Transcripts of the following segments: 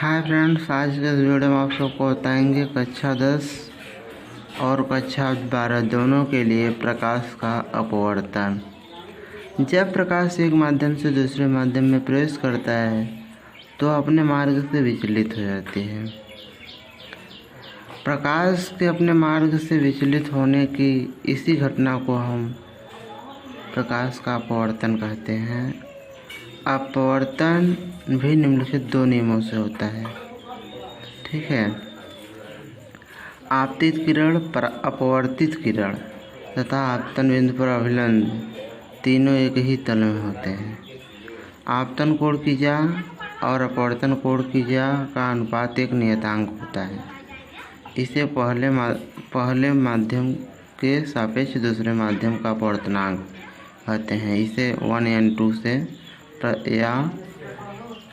Hi friends, आज के इस वीडियो में आप सबको बताएंगे कक्षा 10 और कक्षा 12 दोनों के लिए प्रकाश का अपवर्तन। जब प्रकाश एक माध्यम से दूसरे माध्यम में प्रवेश करता है तो अपने मार्ग से विचलित हो जाती है। प्रकाश के अपने मार्ग से विचलित होने की इसी घटना को हम प्रकाश का अपवर्तन कहते हैं। अपवर्तन भी निम्नलिखित दो नियमों से होता है। ठीक है, आपतित किरण, अपवर्तित किरण तथा आपतन बिंदु पर अभिलंब तीनों एक ही तल में होते हैं। आपतन कोण की ज्या और अपवर्तन कोण की ज्या का अनुपात एक नियतांक होता है। इसे पहले माध्यम के सापेक्ष दूसरे माध्यम का अपवर्तनांक कहते हैं। इसे 1n2 से या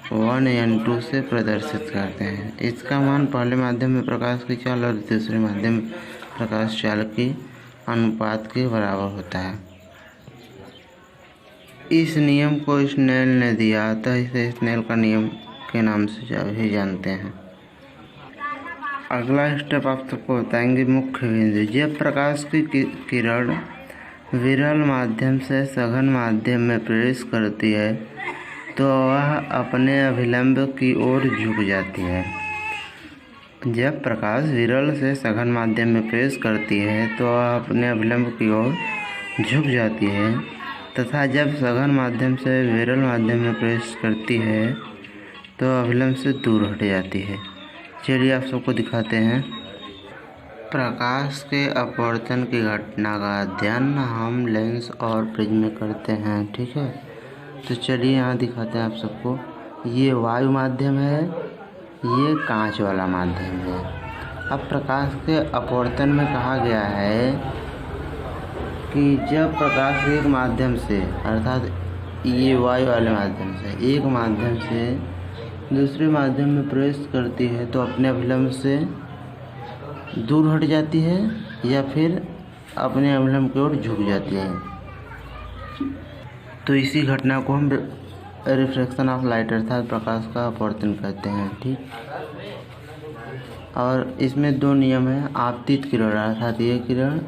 1n2 से प्रदर्शित करते हैं। इसका मान पहले माध्यम में प्रकाश की चाल और दूसरे माध्यम में प्रकाश चाल के अनुपात के बराबर होता है। इस नियम को स्नेल ने दिया, अतः इसे स्नेल का नियम के नाम से भी जानते हैं। अगला स्टेप आप सबको बताएंगे मुख्य बिंदु। जब प्रकाश की किरण विरल माध्यम से सघन माध्यम में प्रवेश करती है तो वह अपने अभिलंब की ओर झुक जाती है। जब प्रकाश विरल से सघन माध्यम में प्रवेश करती है तो वह अपने अभिलंब की ओर झुक जाती है तथा जब सघन माध्यम से विरल माध्यम में प्रवेश करती है तो अभिलंब से दूर हट जाती है। चलिए आप सबको दिखाते हैं। प्रकाश के अपवर्तन की घटना का अध्ययन हम लेंस और प्रिज्म में करते हैं। ठीक है, तो चलिए यहाँ दिखाते हैं आप सबको। ये वायु माध्यम है, ये कांच वाला माध्यम है। अब प्रकाश के अपवर्तन में कहा गया है कि जब प्रकाश एक माध्यम से, अर्थात ये वायु वाले माध्यम से, एक माध्यम से दूसरे माध्यम में प्रवेश करती है तो अपने अभिलंब से दूर हट जाती है या फिर अपने अभिलंब की ओर झुक जाती है। तो इसी घटना को हम रिफ्रैक्शन ऑफ लाइट अर्थात प्रकाश का अपवर्तन कहते हैं। ठीक, और इसमें दो नियम हैं। आपतित किरण अर्थात ये किरण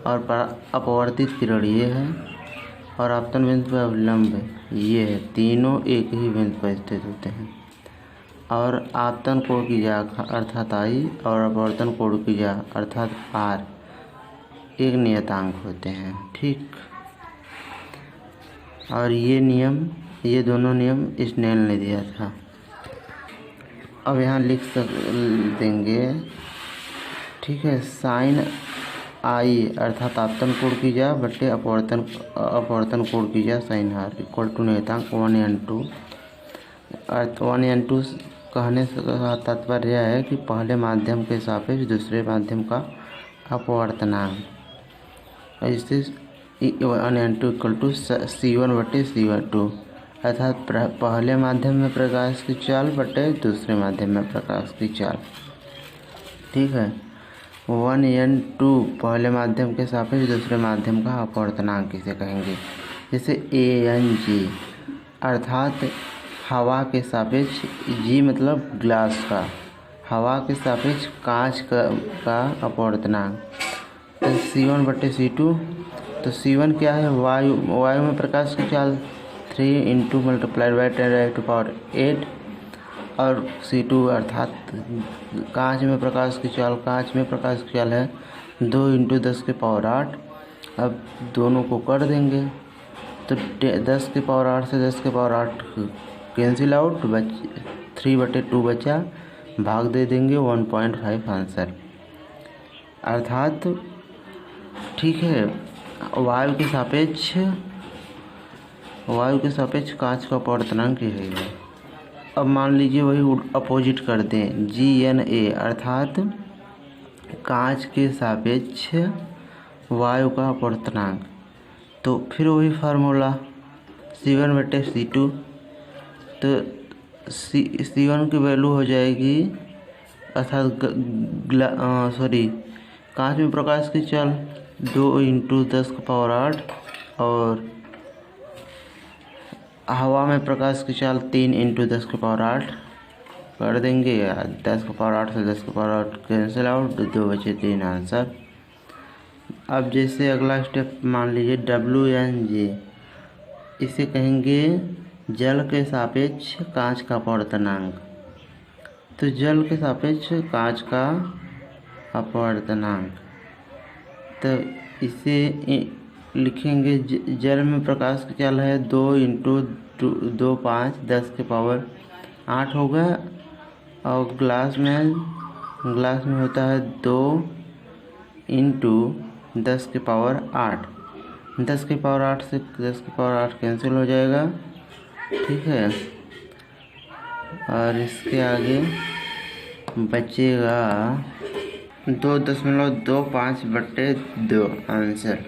और अपवर्तित किरण ये है, और आपतन बिंदु पर अभिलंब ये है। तीनों एक ही बिंदु पर स्थित होते हैं और आपतन कोण की ज्या अर्थात I और अपवर्तन कोण की ज्या अर्थात R एक नियतांक होते हैं। ठीक, और ये दोनों नियम स्नेल ने दिया था। अब यहाँ लिख देंगे। ठीक है, साइन I अर्थात आपतन कोण की ज्या बटे अपवर्तन कोण की ज्या साइन R इक्वल टू नियतांक 1n2। अर्थ 1n2 कहने का तात्पर्य है कि पहले माध्यम के सापेक्ष दूसरे माध्यम का अपवर्तनांक। इसे 1n2 इक्वल टू C1 बटे C2 अर्थात पहले माध्यम में प्रकाश की चाल बटे दूसरे माध्यम में प्रकाश की चाल। ठीक है, 1n2 पहले माध्यम के सापेक्ष दूसरे माध्यम का अपवर्तनांक किसे कहेंगे। जैसे ANG अर्थात हवा के सापेक्ष, G मतलब ग्लास का, हवा के सापेक्ष कांच का अपवर्तनांक। तो C1 बटे C2, तो C1 क्या है, वायु में प्रकाश की चाल 3 इंटू मल्टीप्लाइड बाई 10⁸ और C2 अर्थात कांच में प्रकाश की चाल है 2 इंटू 10⁸। अब दोनों को कर देंगे तो 10⁸ से 10⁸ कैंसिल आउट, 3/2 बचा, भाग दे देंगे 1.5 आंसर। अर्थात ठीक है, वायु के सापेक्ष कांच का अपवर्तनांक है। अब मान लीजिए वही अपोजिट कर दें, GNA अर्थात कांच के सापेक्ष वायु का अपवर्तनांक। तो फिर वही फार्मूला C1 बटे C2, तो C1 की वैल्यू हो जाएगी अर्थात कांच में प्रकाश की चाल 2 इंटू 10⁸ और हवा में प्रकाश की चाल 3 इंटू 10⁸। कर देंगे। 10 का पावर 8 से 10 का पावर 8 कैंसिल आउट, 2 बचे 3 आंसर। अब जैसे अगला स्टेप मान लीजिए WNJ, इसे कहेंगे जल के सापेक्ष कांच का अपवर्तनांक। तो जल के सापेक्ष कांच का अपवर्तनांक, तो इसे लिखेंगे जल में प्रकाश की चाल है 2 × 2 5 10 के पावर 8 होगा, और ग्लास में होता है 2 × 10 के पावर 8। 10 के पावर 8 से 10 के पावर 8 कैंसिल हो जाएगा, ठीक है। और इसके आगे बचेगा 2.25/2 आंसर।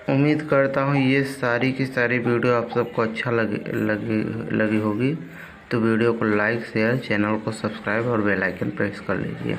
उम्मीद करता हूँ ये सारी की सारी वीडियो आप सबको अच्छा लगी होगी। तो वीडियो को लाइक शेयर, चैनल को सब्सक्राइब और बेल आइकन प्रेस कर लीजिए।